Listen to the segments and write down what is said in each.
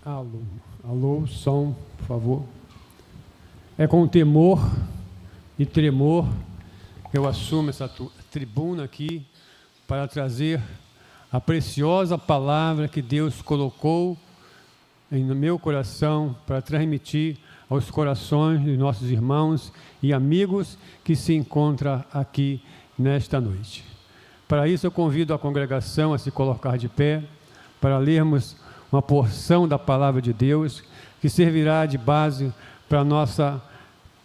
Alô, alô, som, por favor. É com temor e tremor que eu assumo essa tribuna aqui para trazer a preciosa palavra que Deus colocou no meu coração para transmitir aos corações dos nossos irmãos e amigos que se encontram aqui nesta noite. Para isso eu convido a congregação a se colocar de pé para lermos uma porção da palavra de Deus que servirá de base para a nossa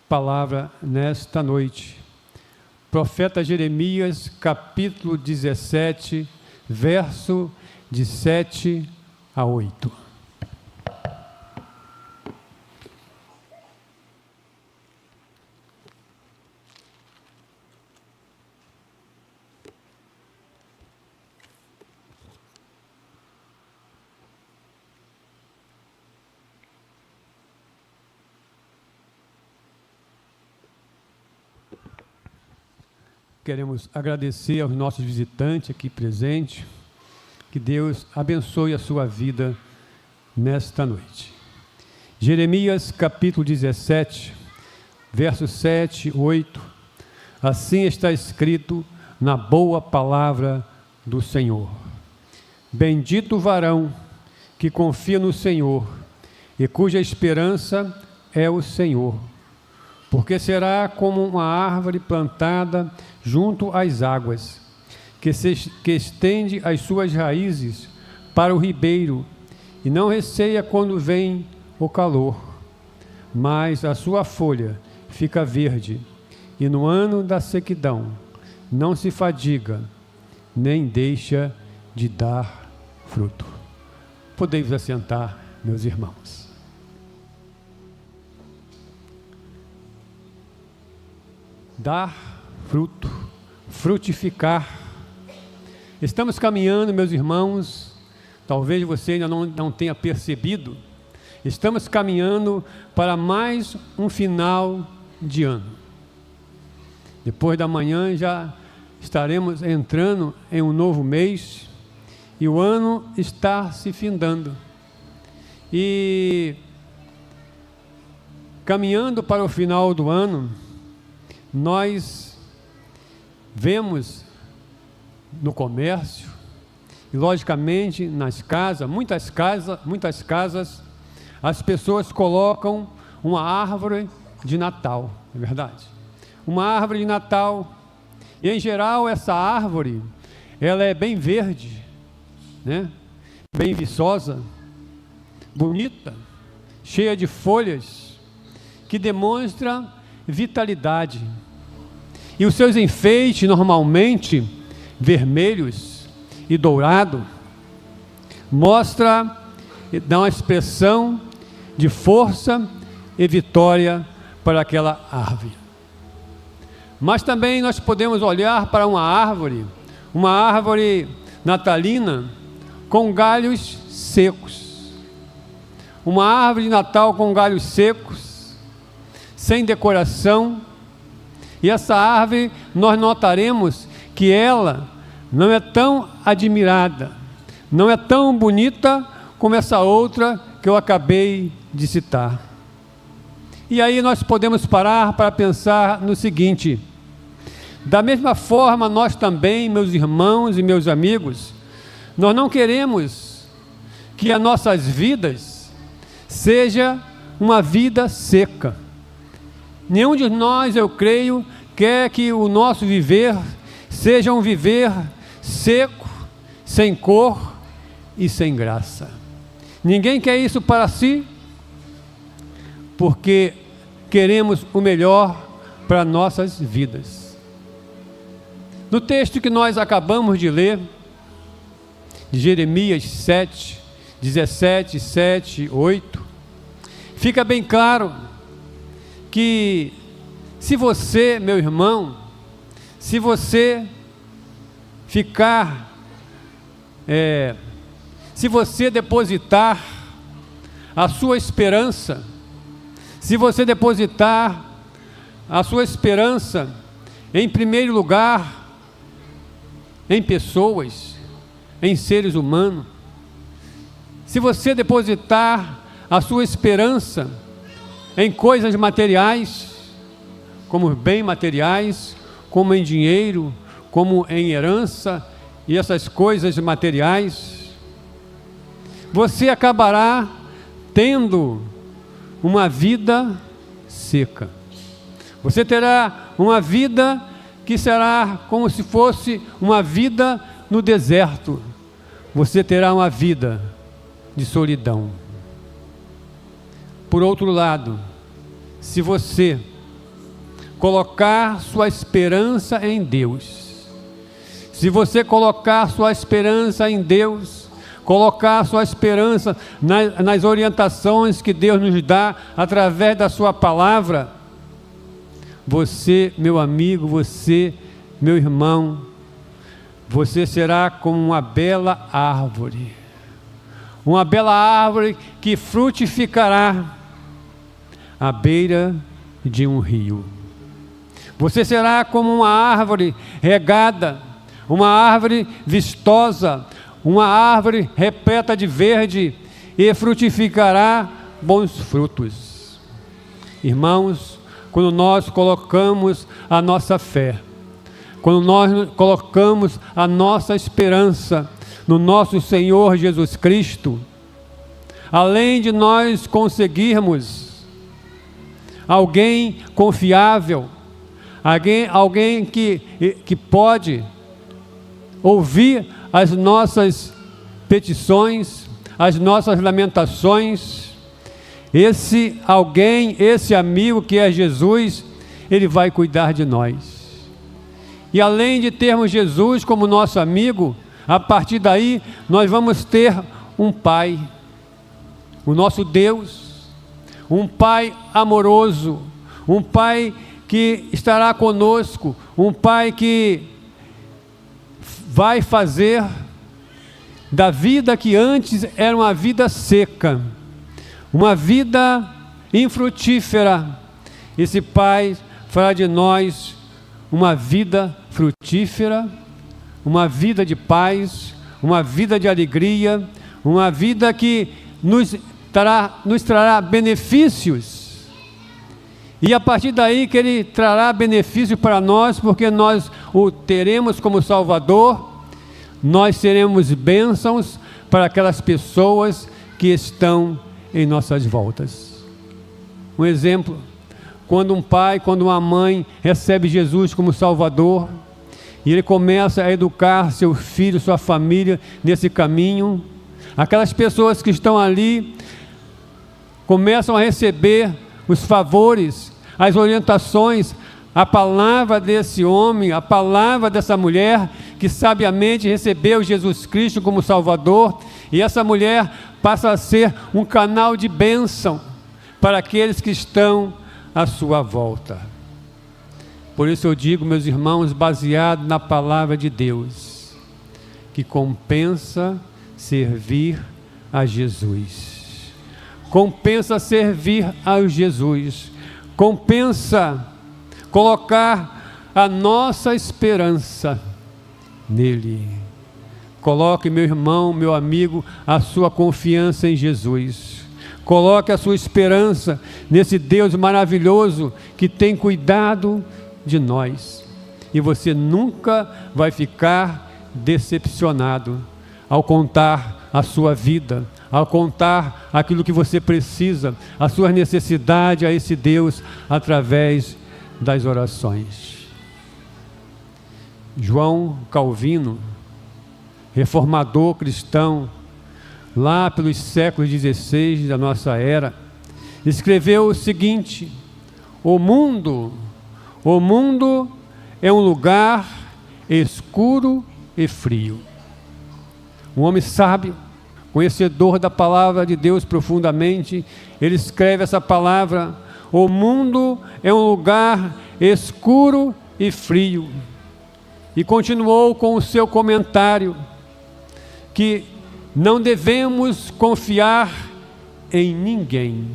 palavra nesta noite. Profeta Jeremias, capítulo 17, verso de 7 a 8. Queremos agradecer aos nossos visitantes aqui presentes, que Deus abençoe a sua vida nesta noite. Jeremias capítulo 17, versos 7 e 8, assim está escrito na boa palavra do Senhor. Bendito o varão que confia no Senhor e cuja esperança é o Senhor, porque será como uma árvore plantada junto às águas, que estende as suas raízes para o ribeiro, e não receia quando vem o calor, mas a sua folha fica verde, e no ano da sequidão não se fadiga, nem deixa de dar fruto. Podemos assentar, meus irmãos. Dar fruto, frutificar. Estamos caminhando, meus irmãos, talvez você ainda não tenha percebido, estamos caminhando para mais um final de ano. Depois da manhã já estaremos entrando em um novo mês e o ano está se findando. E caminhando para o final do ano, nós vemos no comércio e, logicamente, nas casas, muitas casas, as pessoas colocam uma árvore de Natal, é verdade? Uma árvore de Natal, e em geral essa árvore, ela é bem verde, né? Bem viçosa, bonita, cheia de folhas, que demonstra vitalidade. E os seus enfeites, normalmente vermelhos e dourado, dá uma expressão de força e vitória para aquela árvore. Mas também nós podemos olhar para uma árvore natalina com galhos secos. Uma árvore de Natal com galhos secos, sem decoração. E essa árvore, nós notaremos que ela não é tão admirada, não é tão bonita como essa outra que eu acabei de citar. E aí nós podemos parar para pensar no seguinte: da mesma forma nós também, meus irmãos e meus amigos, nós não queremos que as nossas vidas seja uma vida seca. Nenhum de nós, eu creio, quer que o nosso viver seja um viver seco, sem cor e sem graça. Ninguém quer isso para si, porque queremos o melhor para nossas vidas. No texto que nós acabamos de ler, de Jeremias 7, 17, 7, 8, fica bem claro que se você, meu irmão, se você se você depositar a sua esperança, se você depositar a sua esperança, em primeiro lugar, em pessoas, em seres humanos, se você depositar a sua esperança em coisas materiais, como bens materiais, como em dinheiro, como em herança e essas coisas materiais, você acabará tendo uma vida seca. Você terá uma vida que será como se fosse uma vida no deserto. Você terá uma vida de solidão. Por outro lado, se você colocar sua esperança em Deus, se você colocar sua esperança em Deus, colocar sua esperança nas orientações que Deus nos dá através da sua palavra, você, meu amigo, você, meu irmão, você será como uma bela árvore que frutificará à beira de um rio. Você será como uma árvore regada, uma árvore vistosa, uma árvore repleta de verde, e frutificará bons frutos. Irmãos, quando nós colocamos a nossa fé, quando nós colocamos a nossa esperança no nosso Senhor Jesus Cristo, além de nós conseguirmos alguém confiável, alguém que pode ouvir as nossas petições, as nossas lamentações, esse alguém, esse amigo que é Jesus, ele vai cuidar de nós. E além de termos Jesus como nosso amigo, a partir daí nós vamos ter um Pai, o nosso Deus, um Pai amoroso, um Pai que estará conosco, um Pai que vai fazer da vida que antes era uma vida seca, uma vida infrutífera, esse Pai fará de nós uma vida frutífera, uma vida de paz, uma vida de alegria, uma vida que nos trará benefícios. E a partir daí que Ele trará benefício para nós, porque nós o teremos como Salvador, nós seremos bênçãos para aquelas pessoas que estão em nossas voltas. Um exemplo, quando um pai, quando uma mãe recebe Jesus como Salvador, e ele começa a educar seu filho, sua família nesse caminho, aquelas pessoas que estão ali começam a receber os favores, as orientações, a palavra desse homem, a palavra dessa mulher que sabiamente recebeu Jesus Cristo como Salvador, e essa mulher passa a ser um canal de bênção para aqueles que estão à sua volta. Por isso eu digo, meus irmãos, baseado na palavra de Deus, que compensa servir a Jesus. Compensa servir a Jesus. Compensa colocar a nossa esperança nele. Coloque, meu irmão, meu amigo, a sua confiança em Jesus. Coloque a sua esperança nesse Deus maravilhoso que tem cuidado de nós. E você nunca vai ficar decepcionado ao contar a sua vida, ao contar aquilo que você precisa, a sua necessidade a esse Deus através das orações. João Calvino, reformador cristão, lá pelos séculos XVI da nossa era, escreveu o seguinte: o mundo é um lugar escuro e frio. Um homem sábio, conhecedor da palavra de Deus profundamente, ele escreve essa palavra: o mundo é um lugar escuro e frio. E continuou com o seu comentário, que não devemos confiar em ninguém.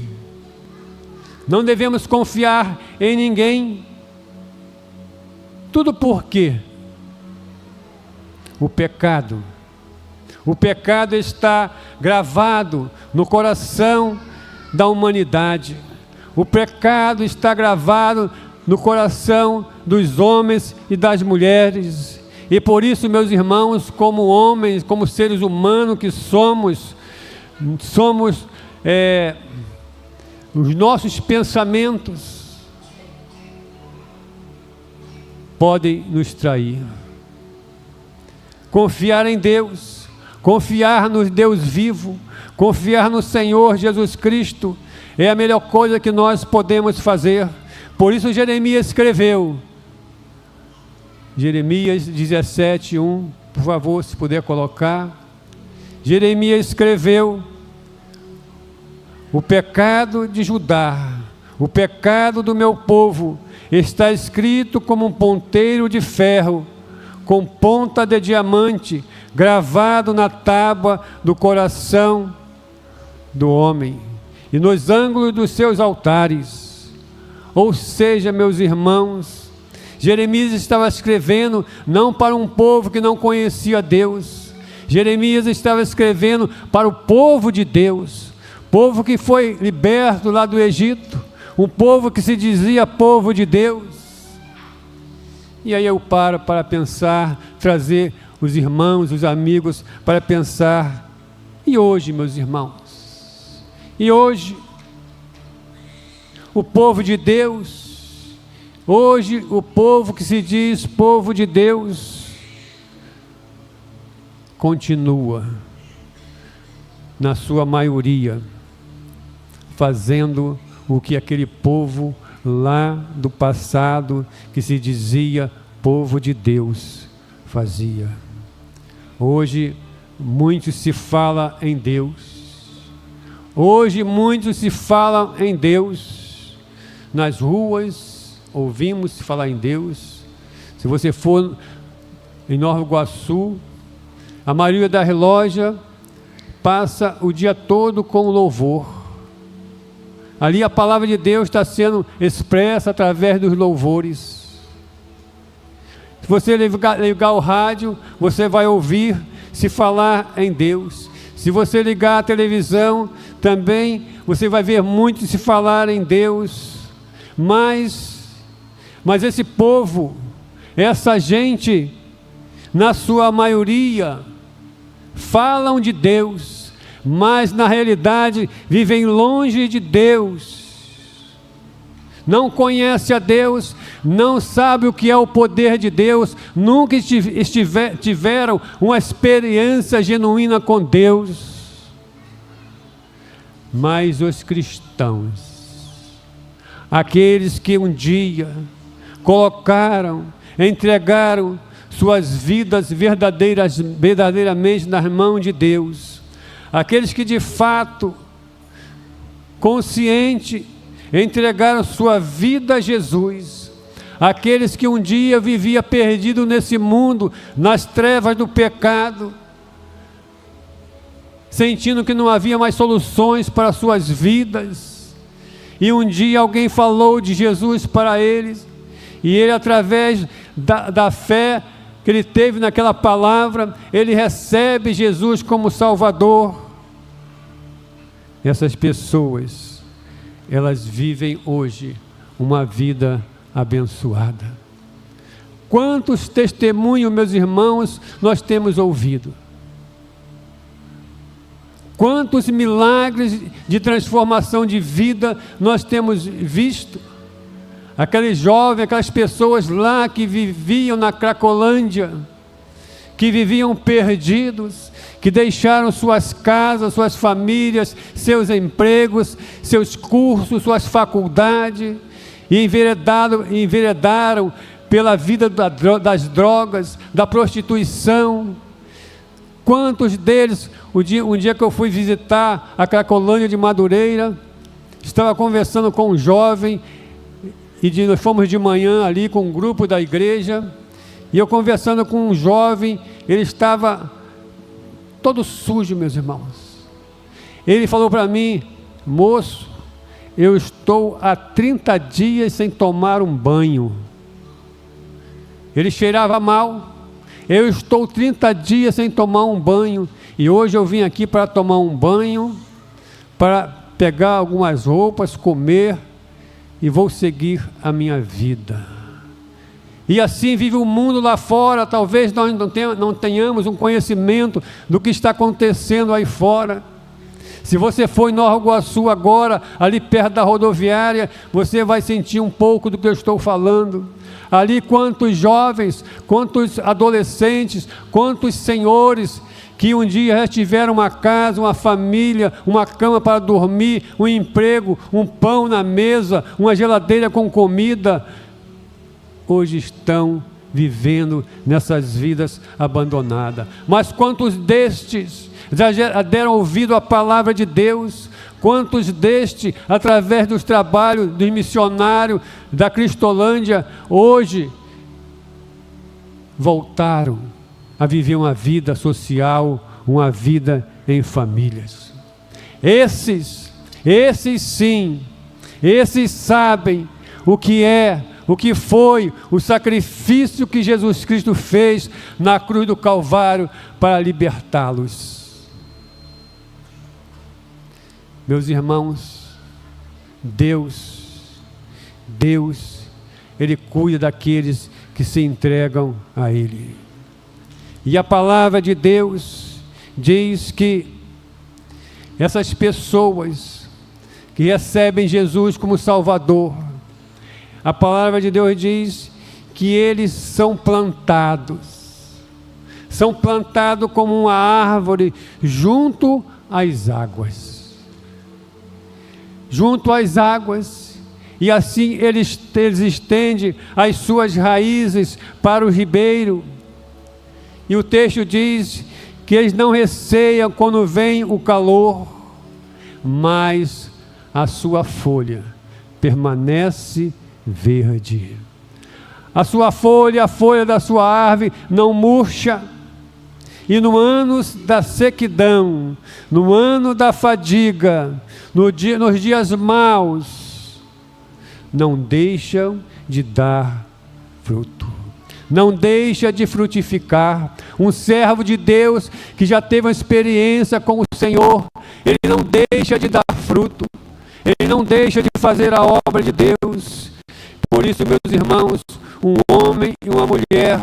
Não devemos confiar em ninguém. Tudo porque o pecado O pecado está gravado no coração da humanidade. O pecado está gravado no coração dos homens e das mulheres. E por isso, meus irmãos, como homens, como seres humanos que somos os nossos pensamentos podem nos trair. Confiar em Deus, confiar no Deus vivo, confiar no Senhor Jesus Cristo é a melhor coisa que nós podemos fazer. Por isso Jeremias escreveu, Jeremias 17:1, por favor, se puder colocar. Jeremias escreveu: o pecado de Judá, o pecado do meu povo, está escrito como um ponteiro de ferro, com ponta de diamante, gravado na tábua do coração do homem, e nos ângulos dos seus altares. Ou seja, meus irmãos, Jeremias estava escrevendo não para um povo que não conhecia Deus. Jeremias estava escrevendo para o povo de Deus, povo que foi liberto lá do Egito, um povo que se dizia povo de Deus. E aí eu paro para pensar, trazer os irmãos, os amigos para pensar. E hoje, meus irmãos? E hoje, o povo de Deus, hoje o povo que se diz povo de Deus, continua, na sua maioria, fazendo o que aquele povo lá do passado, que se dizia povo de Deus, fazia. Hoje, muito se fala em Deus. Hoje, muito se fala em Deus. Nas ruas, ouvimos se falar em Deus. Se você for em Nova Iguaçu, a maioria das lojas passa o dia todo com louvor. Ali a palavra de Deus está sendo expressa através dos louvores. Se você ligar o rádio, você vai ouvir se falar em Deus. Se você ligar a televisão, também você vai ver muito se falar em Deus. Mas esse povo, essa gente, na sua maioria, falam de Deus, mas na realidade vivem longe de Deus, não conhece a Deus, não sabe o que é o poder de Deus, nunca tiveram uma experiência genuína com Deus. Mas os cristãos, aqueles que um dia entregaram suas vidas verdadeiramente nas mãos de Deus, aqueles que de fato, consciente, entregaram sua vida a Jesus, aqueles que um dia vivia perdido nesse mundo, nas trevas do pecado, sentindo que não havia mais soluções para suas vidas, e um dia alguém falou de Jesus para eles, e ele, através da fé que ele teve naquela palavra, ele recebe Jesus como Salvador. Essas pessoas, elas vivem hoje uma vida abençoada. Quantos testemunhos, meus irmãos, nós temos ouvido? Quantos milagres de transformação de vida nós temos visto? Aqueles jovens, aquelas pessoas lá que viviam na Cracolândia, que viviam perdidos, que deixaram suas casas, suas famílias, seus empregos, seus cursos, suas faculdades, e enveredaram pela vida das drogas, da prostituição. Quantos deles, um dia que eu fui visitar a Cracolândia de Madureira, estava conversando com um jovem, nós fomos de manhã ali com um grupo da igreja, e eu conversando com um jovem, ele estava todo sujo, meus irmãos. Ele falou para mim: moço, eu estou há 30 dias sem tomar um banho. Ele cheirava mal. Eu estou 30 dias sem tomar um banho. E hoje eu vim aqui para tomar um banho, para pegar algumas roupas, comer, e vou seguir a minha vida. E assim vive o mundo lá fora. Talvez nós não tenhamos um conhecimento do que está acontecendo aí fora. Se você for em Nova Iguaçu agora, ali perto da rodoviária, você vai sentir um pouco do que eu estou falando. Ali quantos jovens, quantos adolescentes, quantos senhores que um dia já tiveram uma casa, uma família, uma cama para dormir, um emprego, um pão na mesa, uma geladeira com comida, hoje estão vivendo nessas vidas abandonadas. Mas quantos destes já deram ouvido à palavra de Deus? Quantos destes, através dos trabalhos dos missionários da Cristolândia, hoje voltaram a viver uma vida social, uma vida em famílias? Esses sim, esses sabem o que é, o que foi o sacrifício que Jesus Cristo fez na cruz do Calvário para libertá-los. Meus irmãos, Deus, Ele cuida daqueles que se entregam a Ele. E a palavra de Deus diz que essas pessoas que recebem Jesus como Salvador, a palavra de Deus diz que eles são plantados como uma árvore junto às águas. E assim eles estendem as suas raízes para o ribeiro. E o texto diz que eles não receiam quando vem o calor, mas a sua folha permanece verde. A sua folha, a folha da sua árvore não murcha. E no ano da sequidão, no ano da fadiga, nos dias maus, não deixam de dar fruto, não deixa de frutificar. Um servo de Deus que já teve uma experiência com o Senhor, ele não deixa de dar fruto, ele não deixa de fazer a obra de Deus. Por isso, meus irmãos, um homem e uma mulher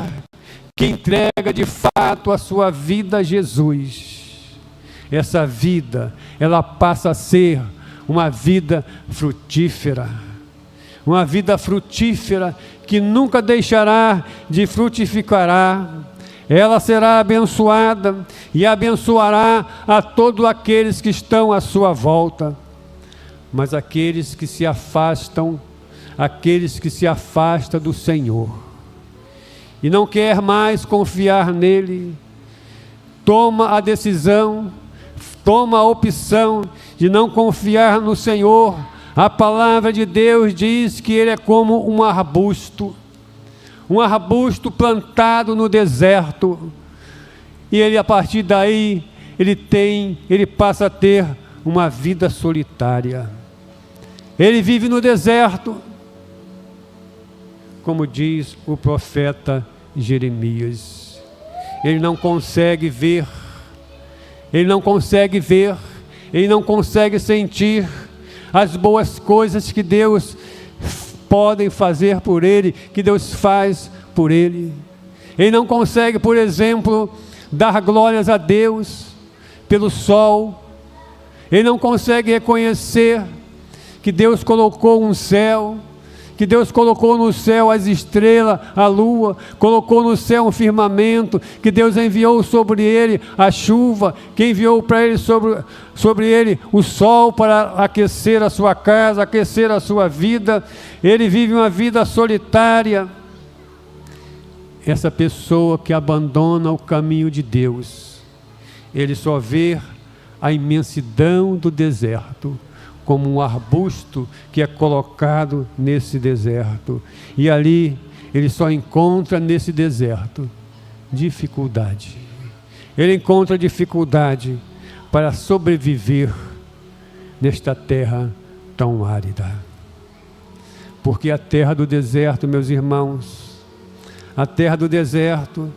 que entrega de fato a sua vida a Jesus, essa vida, ela passa a ser uma vida frutífera, que nunca deixará de frutificar. Ela será abençoada e abençoará a todos aqueles que estão à sua volta. Mas aqueles que se afastam do Senhor e não quer mais confiar nele, toma a decisão, toma a opção de não confiar no Senhor. A palavra de Deus diz que ele é como um arbusto plantado no deserto, e ele, a partir daí, ele passa a ter uma vida solitária. Ele vive no deserto, como diz o profeta Jeremias. Ele não consegue ver, ele não consegue sentir as boas coisas que Deus pode fazer por ele, que Deus faz por ele. Ele não consegue, por exemplo, dar glórias a Deus pelo sol. Ele não consegue reconhecer que Deus colocou um céu, que Deus colocou no céu as estrelas, a lua, colocou no céu um firmamento, que Deus enviou sobre ele a chuva, que enviou para ele sobre ele o sol para aquecer a sua casa, aquecer a sua vida. Ele vive uma vida solitária. Essa pessoa que abandona o caminho de Deus, ele só vê a imensidão do deserto como um arbusto que é colocado nesse deserto, e ali ele só encontra nesse deserto dificuldade. Ele encontra dificuldade para sobreviver nesta terra tão árida, porque a terra do deserto, meus irmãos, a terra do deserto,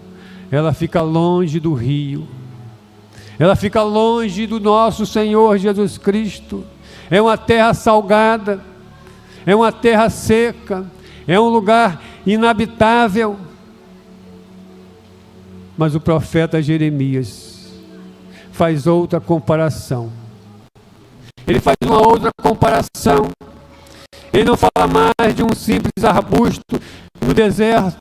ela fica longe do rio, ela fica longe do nosso Senhor Jesus Cristo. É uma terra salgada, é uma terra seca, é um lugar inabitável. Mas o profeta Jeremias faz outra comparação. Ele faz uma outra comparação. Ele não fala mais de um simples arbusto no deserto.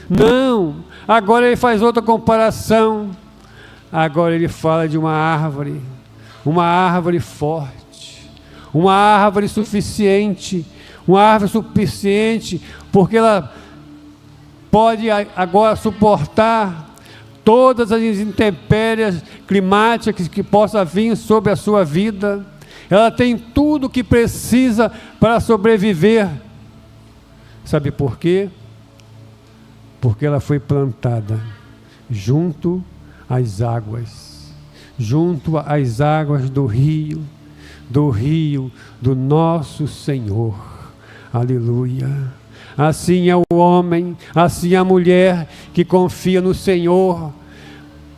Não, agora ele faz outra comparação. Agora ele fala de uma árvore forte, uma árvore suficiente, porque ela pode agora suportar todas as intempéries climáticas que possam vir sobre a sua vida. Ela tem tudo o que precisa para sobreviver. Sabe por quê? Porque ela foi plantada junto às águas do rio do nosso Senhor. Aleluia. Assim é o homem, assim é a mulher que confia no Senhor,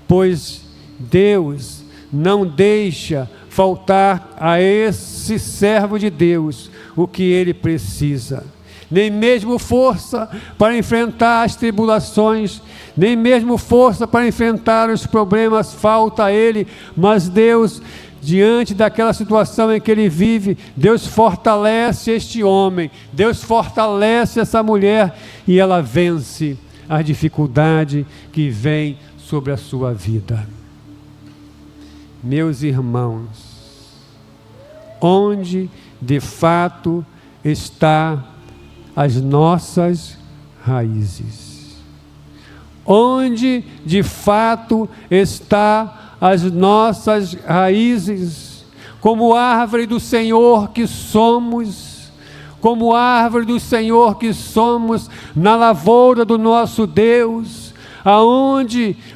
pois Deus não deixa faltar a esse servo de Deus o que ele precisa, nem mesmo força para enfrentar as tribulações, nem mesmo força para enfrentar os problemas falta a ele, mas Deus, diante daquela situação em que ele vive, Deus fortalece este homem, Deus fortalece essa mulher, e ela vence a dificuldade que vem sobre a sua vida. Meus irmãos, onde de fato está as nossas raízes? Onde de fato está as nossas raízes? Como árvore do Senhor que somos, como árvore do Senhor que somos, na lavoura do nosso Deus,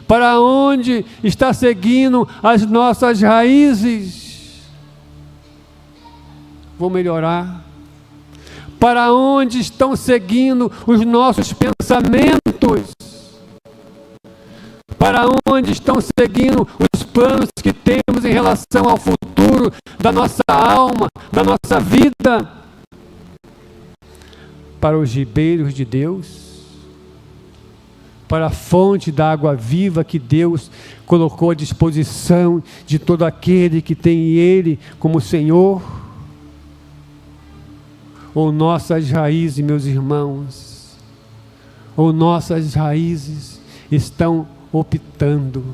para onde está seguindo as nossas raízes? Vou melhorar. Para onde estão seguindo os nossos pensamentos? Para onde estão seguindo os planos que temos em relação ao futuro da nossa alma, da nossa vida? Para os ribeiros de Deus? Para a fonte da água viva que Deus colocou à disposição de todo aquele que tem Ele como Senhor? Ou nossas raízes, meus irmãos, ou nossas raízes estão optando,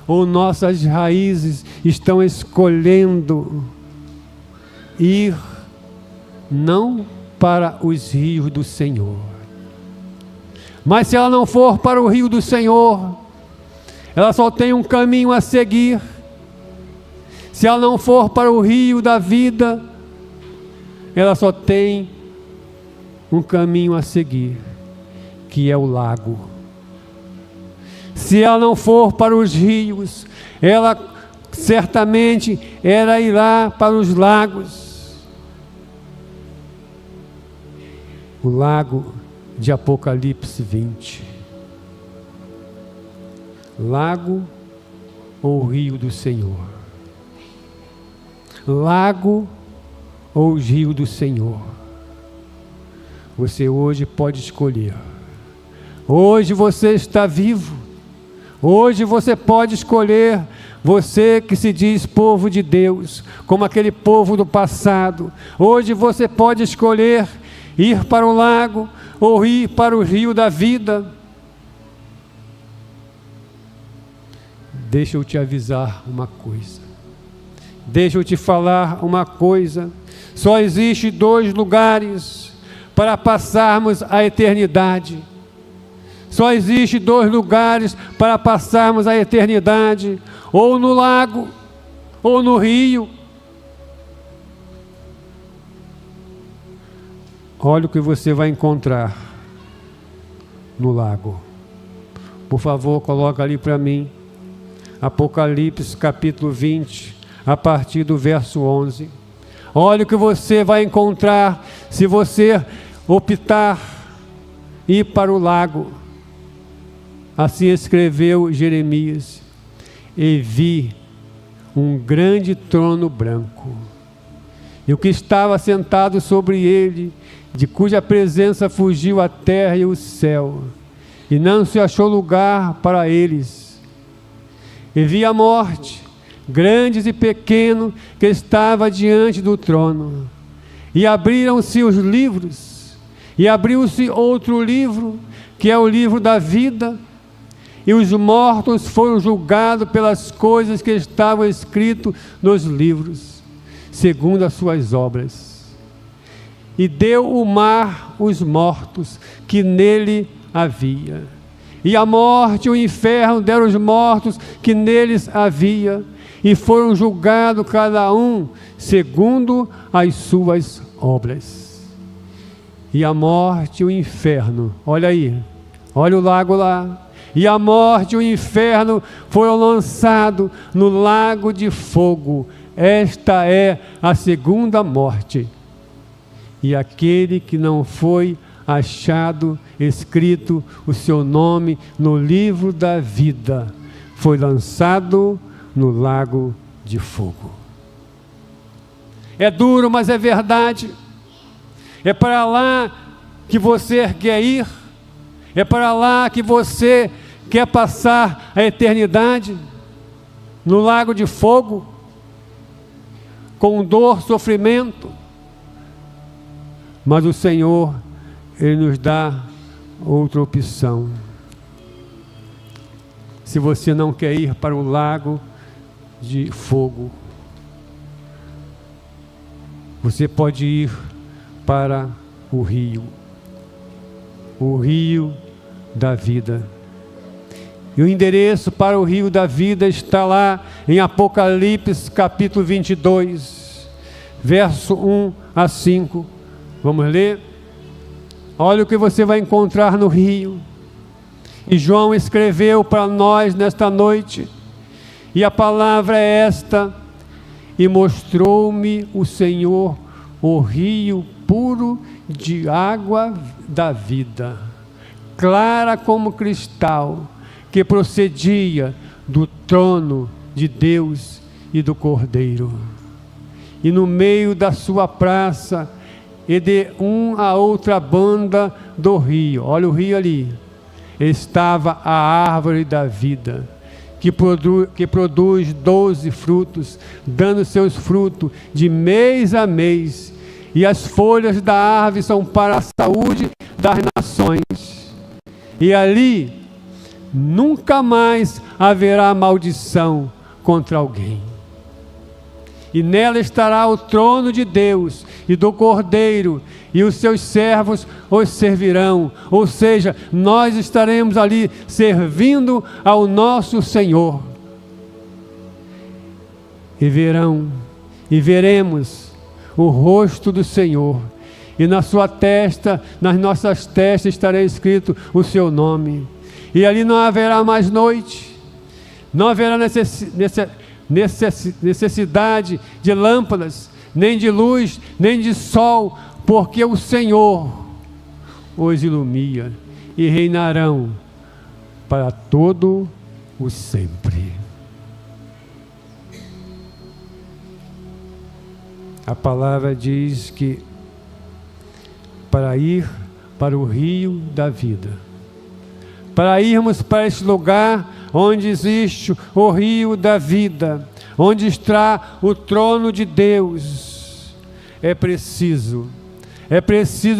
ou nossas raízes estão escolhendo ir não para os rios do Senhor. Mas se ela não for para o rio do Senhor, ela só tem um caminho a seguir. Se ela não for para o rio da vida, ela só tem um caminho a seguir, que é o lago. Se ela não for para os rios, ela certamente irá para os lagos. O lago de Apocalipse 20. Lago ou rio do Senhor? Lago ou rio do Senhor? Você hoje pode escolher. Hoje você está vivo. Hoje você pode escolher. Você que se diz povo de Deus, como aquele povo do passado, hoje você pode escolher ir para o lago ou ir para o rio da vida. Deixa eu te avisar uma coisa. Deixa eu te falar uma coisa. Só existe 2 lugares para passarmos a eternidade. Só existe 2 lugares para passarmos a eternidade: ou no lago, ou no rio. Olha o que você vai encontrar no lago. Por favor, coloca ali para mim. Apocalipse capítulo 20, a partir do verso 11. Olha o que você vai encontrar se você optar ir para o lago. Assim escreveu Jeremias: e vi um grande trono branco, e o que estava sentado sobre ele, de cuja presença fugiu a terra e o céu, e não se achou lugar para eles. E vi a morte, grandes e pequeno, que estava diante do trono, e abriram-se os livros, e abriu-se outro livro, que é o livro da vida, e os mortos foram julgados pelas coisas que estavam escritas nos livros, segundo as suas obras. E deu o mar os mortos que nele havia, e a morte e o inferno deram os mortos que neles havia, e foram julgados cada um segundo as suas obras. E a morte e o inferno, olha aí, olha o lago lá, e a morte e o inferno foram lançados no lago de fogo. Esta é a segunda morte. E aquele que não foi achado escrito o seu nome no livro da vida foi lançado no lago de fogo. É duro, mas é verdade. É para lá que você quer ir. É para lá que você quer passar a eternidade, no lago de fogo, com dor, sofrimento. Mas o Senhor, Ele nos dá outra opção. Se você não quer ir para o lago de fogo, você pode ir para o rio da vida. E o endereço para o rio da vida está lá em Apocalipse capítulo 22, verso 1 a 5. Vamos ler? Olha o que você vai encontrar no rio. E João escreveu para nós nesta noite, e a palavra é esta: e mostrou-me o Senhor o rio puro de água da vida, clara como cristal, que procedia do trono de Deus e do Cordeiro. E no meio da sua praça, e de a outra banda do rio, olha o rio ali, estava a árvore da vida, que produz 12 frutos, dando seus frutos de mês a mês, e as folhas da árvore são para a saúde das nações. E ali nunca mais haverá maldição contra alguém. E nela estará o trono de Deus e do Cordeiro, e os seus servos os servirão. Ou seja, nós estaremos ali servindo ao nosso Senhor. E veremos o rosto do Senhor, e na sua testa, nas nossas testas estará escrito o seu nome. E ali não haverá mais noite, não haverá necessidade de lâmpadas, nem de luz, nem de sol, porque o Senhor os ilumina, e reinarão para todo o sempre. A palavra diz que para ir para o rio da vida, para irmos para esse lugar onde existe o rio da vida, onde está o trono de Deus, é preciso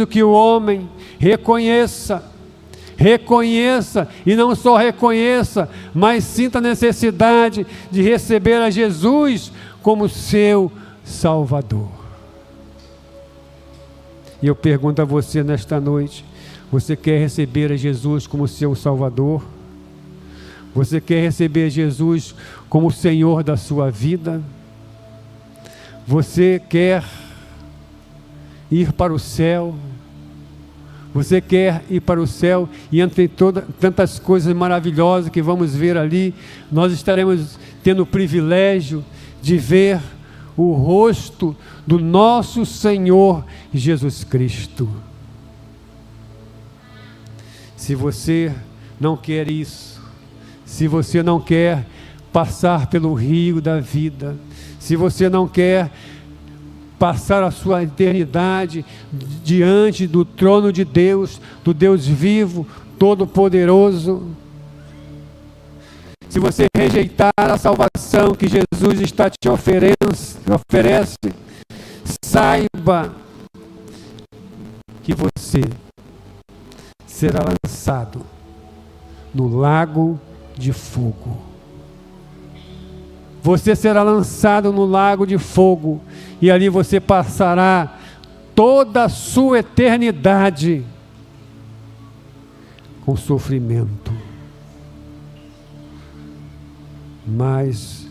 que o homem reconheça, e não só reconheça, mas sinta a necessidade de receber a Jesus como seu Salvador. E eu pergunto a você nesta noite: você quer receber a Jesus como seu Salvador? Você quer receber Jesus como o Senhor da sua vida? Você quer ir para o céu? Você quer ir para o céu, e entre tantas coisas maravilhosas que vamos ver ali, nós estaremos tendo o privilégio de ver o rosto do nosso Senhor Jesus Cristo. Se você não quer isso, se você não quer passar pelo rio da vida, se você não quer passar a sua eternidade diante do trono de Deus, do Deus vivo, todo-poderoso, se você rejeitar a salvação que Jesus está te oferece, saiba que você será lançado no lago de fogo. Você será lançado no lago de fogo, e ali você passará toda a sua eternidade com sofrimento. Mas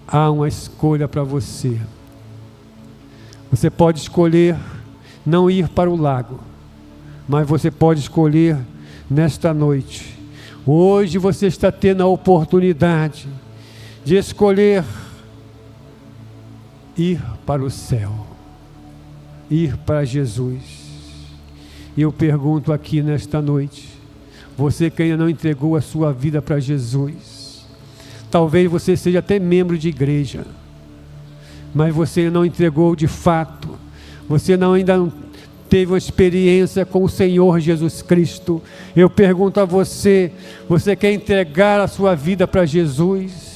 há uma escolha para você. Você pode escolher não ir para o lago, mas você pode escolher nesta noite. Hoje você está tendo a oportunidade de escolher ir para o céu, ir para Jesus. E eu pergunto aqui nesta noite, você que ainda não entregou a sua vida para Jesus, talvez você seja até membro de igreja, mas você não entregou de fato, você ainda não teve uma experiência com o Senhor Jesus Cristo. Eu pergunto a você, você quer entregar a sua vida para Jesus?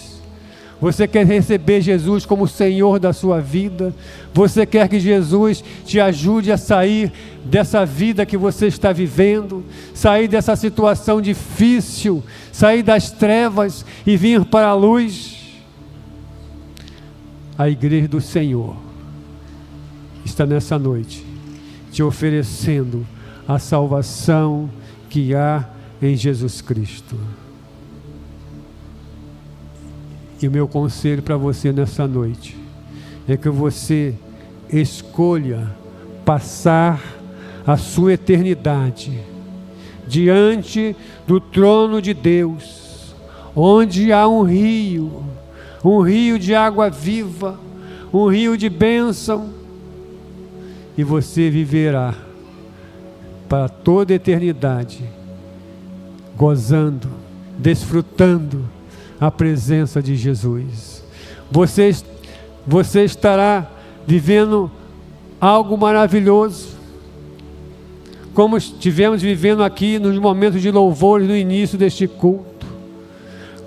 Você quer receber Jesus como Senhor da sua vida? Você quer que Jesus te ajude a sair dessa vida que você está vivendo, sair dessa situação difícil, sair das trevas e vir para a luz? A igreja do Senhor está nessa noite te oferecendo a salvação que há em Jesus Cristo. E o meu conselho para você nessa noite é que você escolha passar a sua eternidade diante do trono de Deus, onde há um rio de água viva, um rio de bênção, e você viverá para toda a eternidade, gozando, desfrutando a presença de Jesus. Você estará vivendo algo maravilhoso, como estivemos vivendo aqui nos momentos de louvores no início deste culto,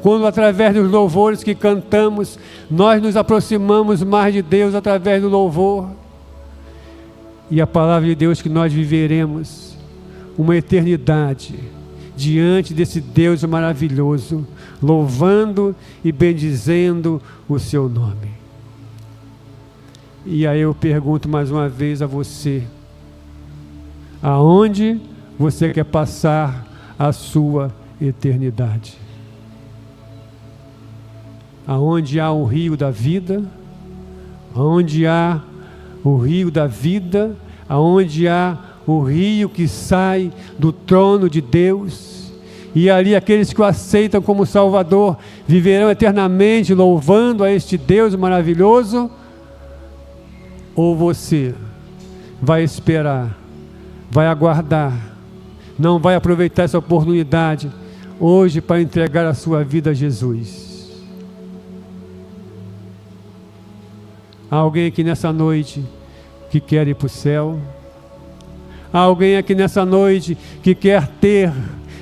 quando através dos louvores que cantamos, nós nos aproximamos mais de Deus através do louvor, e a palavra de Deus que nós viveremos uma eternidade diante desse Deus maravilhoso, louvando e bendizendo o seu nome. E aí eu pergunto mais uma vez a você, aonde você quer passar a sua eternidade? Aonde há o rio da vida, aonde há o rio da vida, aonde há o rio que sai do trono de Deus, e ali aqueles que o aceitam como Salvador viverão eternamente louvando a este Deus maravilhoso? Ou você vai esperar, vai aguardar, não vai aproveitar essa oportunidade hoje para entregar a sua vida a Jesus? Há alguém aqui nessa noite que quer ir para o céu? Há alguém aqui nessa noite que quer ter,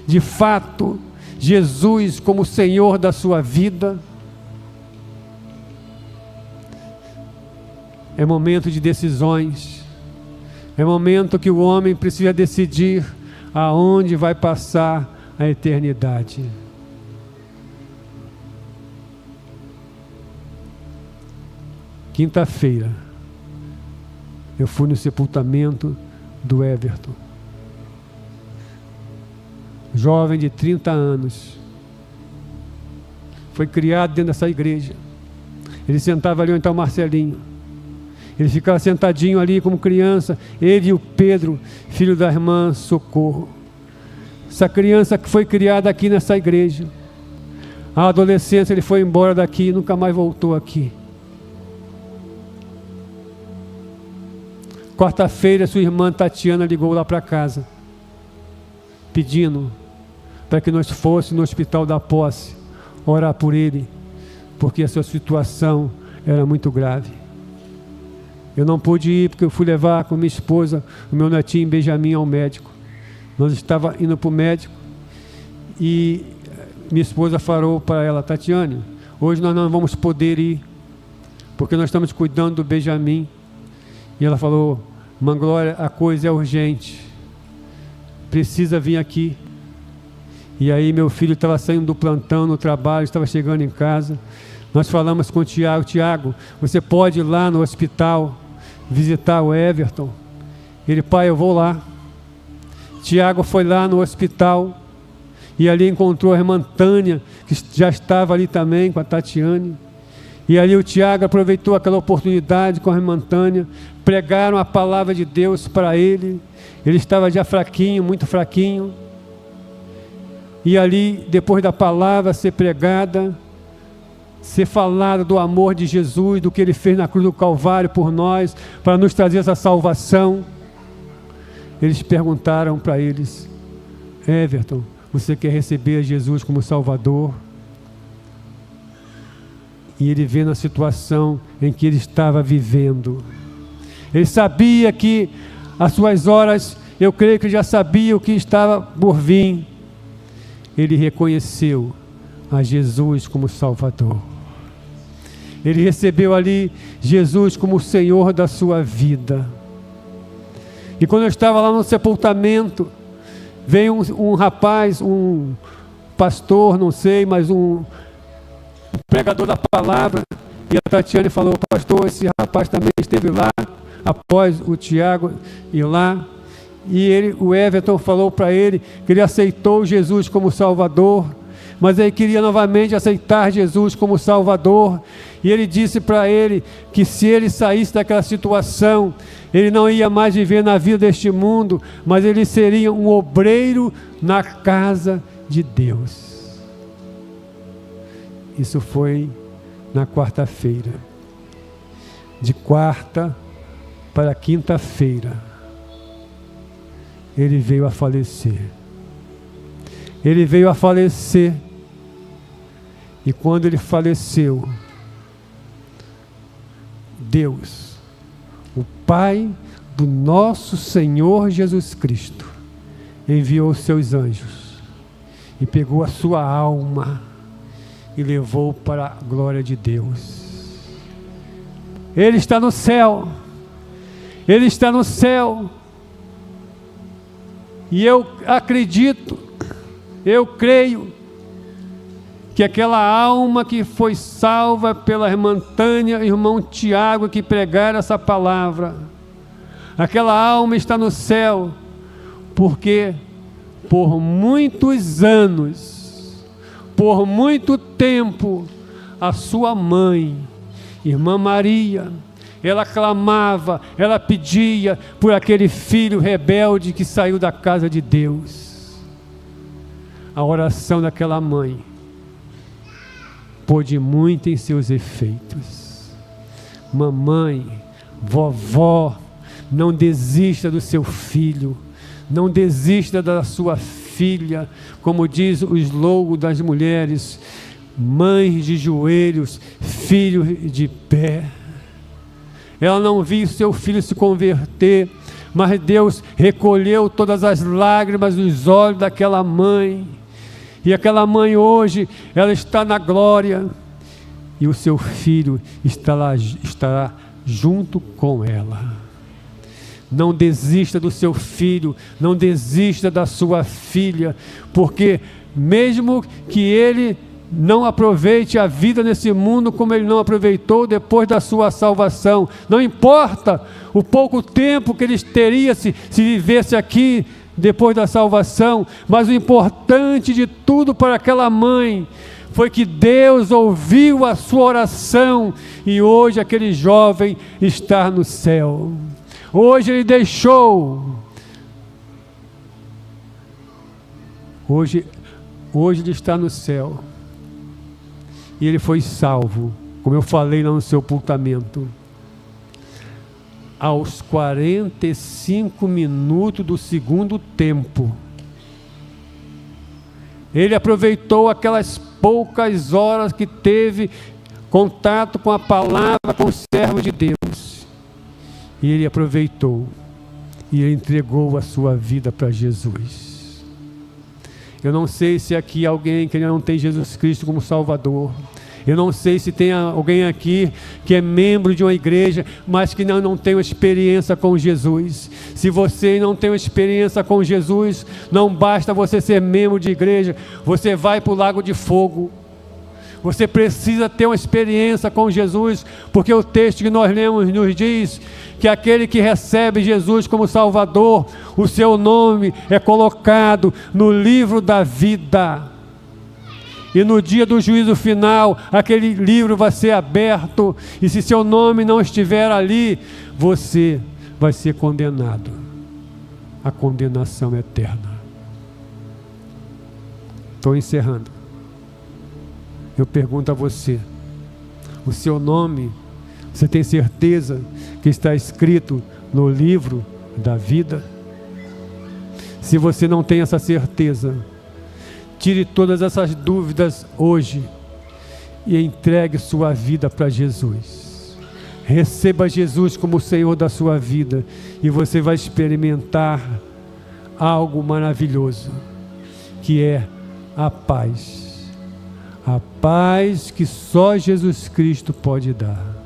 de fato, Jesus como Senhor da sua vida? É momento de decisões. É momento que o homem precisa decidir aonde vai passar a eternidade. Quinta-feira, eu fui no sepultamento do Everton, jovem de 30 anos, foi criado dentro dessa igreja. Ele sentava ali onde está o Marcelinho, ele ficava sentadinho ali como criança, ele e o Pedro, filho da irmã Socorro. Essa criança que foi criada aqui nessa igreja, a adolescência ele foi embora daqui, nunca mais voltou aqui. Quarta-feira, sua irmã Tatiana ligou lá para casa, pedindo para que nós fôssemos no hospital da posse, orar por ele, porque a sua situação era muito grave. Eu não pude ir porque eu fui levar com minha esposa o meu netinho Benjamin ao médico. Nós estávamos indo para o médico e minha esposa falou para ela: Tatiane, hoje nós não vamos poder ir, porque nós estamos cuidando do Benjamin. E ela falou: Manglória, a coisa é urgente, precisa vir aqui. E aí meu filho estava saindo do plantão no trabalho, estava chegando em casa. Nós falamos com o Tiago: Tiago, você pode ir lá no hospital visitar o Everton? Ele: pai, eu vou lá. Tiago foi lá no hospital e ali encontrou a irmã Tânia, que já estava ali também com a Tatiane. E ali o Tiago aproveitou aquela oportunidade com a irmã Tânia, pregaram a palavra de Deus para ele. Ele estava já fraquinho, muito fraquinho. E ali, depois da palavra ser pregada, ser falado do amor de Jesus, do que ele fez na cruz do Calvário por nós, para nos trazer essa salvação, eles perguntaram para eles: Everton, você quer receber Jesus como Salvador? E ele vê na situação em que ele estava vivendo. Ele sabia que as suas horas, eu creio que ele já sabia o que estava por vir. Ele reconheceu a Jesus como Salvador. Ele recebeu ali Jesus como o Senhor da sua vida. E quando eu estava lá no sepultamento, veio um rapaz, um pastor, não sei, mas um pregador da palavra, e a Tatiane falou: pastor, esse rapaz também esteve lá, após o Tiago ir lá, e o Everton falou para ele que ele aceitou Jesus como Salvador, mas ele queria novamente aceitar Jesus como Salvador, e ele disse para ele que se ele saísse daquela situação, ele não ia mais viver na vida deste mundo, mas ele seria um obreiro na casa de Deus. Isso foi na quarta-feira. De quarta para quinta-feira, ele veio a falecer. Ele veio a falecer. E quando ele faleceu, Deus, o Pai do nosso Senhor Jesus Cristo, enviou os seus anjos e pegou a sua alma e levou para a glória de Deus. Ele está no céu. Ele está no céu. E eu acredito, eu creio, que aquela alma que foi salva pela irmã Tânia e irmão Tiago, que pregaram essa palavra, aquela alma está no céu, porque por muitos anos, por muito tempo, a sua mãe, irmã Maria, ela clamava, ela pedia por aquele filho rebelde que saiu da casa de Deus. A oração daquela mãe pôde muito em seus efeitos. Mamãe, vovó, não desista do seu filho, não desista da sua filha, como diz o slogan das mulheres: mães de joelhos, filhos de pé. Ela não viu seu filho se converter, mas Deus recolheu todas as lágrimas dos olhos daquela mãe. E aquela mãe hoje, ela está na glória, e o seu filho estará junto com ela. Não desista do seu filho, não desista da sua filha, porque mesmo que ele não aproveite a vida nesse mundo como ele não aproveitou depois da sua salvação, não importa o pouco tempo que ele teria se vivesse aqui depois da salvação, mas o importante de tudo para aquela mãe foi que Deus ouviu a sua oração, e hoje aquele jovem está no céu. Hoje ele deixou, hoje ele está no céu, e ele foi salvo, como eu falei lá no seu sepultamento, aos 45 minutos do segundo tempo. Ele aproveitou aquelas poucas horas que teve contato com a palavra, com o servo de Deus. E ele aproveitou. E ele entregou a sua vida para Jesus. Eu não sei se aqui há alguém que ainda não tem Jesus Cristo como Salvador. Eu não sei se tem alguém aqui que é membro de uma igreja, mas que não tem uma experiência com Jesus. Se você não tem uma experiência com Jesus, não basta você ser membro de igreja, você vai para o lago de fogo. Você precisa ter uma experiência com Jesus, porque o texto que nós lemos nos diz que aquele que recebe Jesus como Salvador, o seu nome é colocado no livro da vida. E no dia do juízo final, aquele livro vai ser aberto, e se seu nome não estiver ali, você vai ser condenado. A condenação eterna. Estou encerrando. Eu pergunto a você, o seu nome, você tem certeza que está escrito no livro da vida? Se você não tem essa certeza, tire todas essas dúvidas hoje e entregue sua vida para Jesus. Receba Jesus como o Senhor da sua vida e você vai experimentar algo maravilhoso, que é a paz. A paz que só Jesus Cristo pode dar.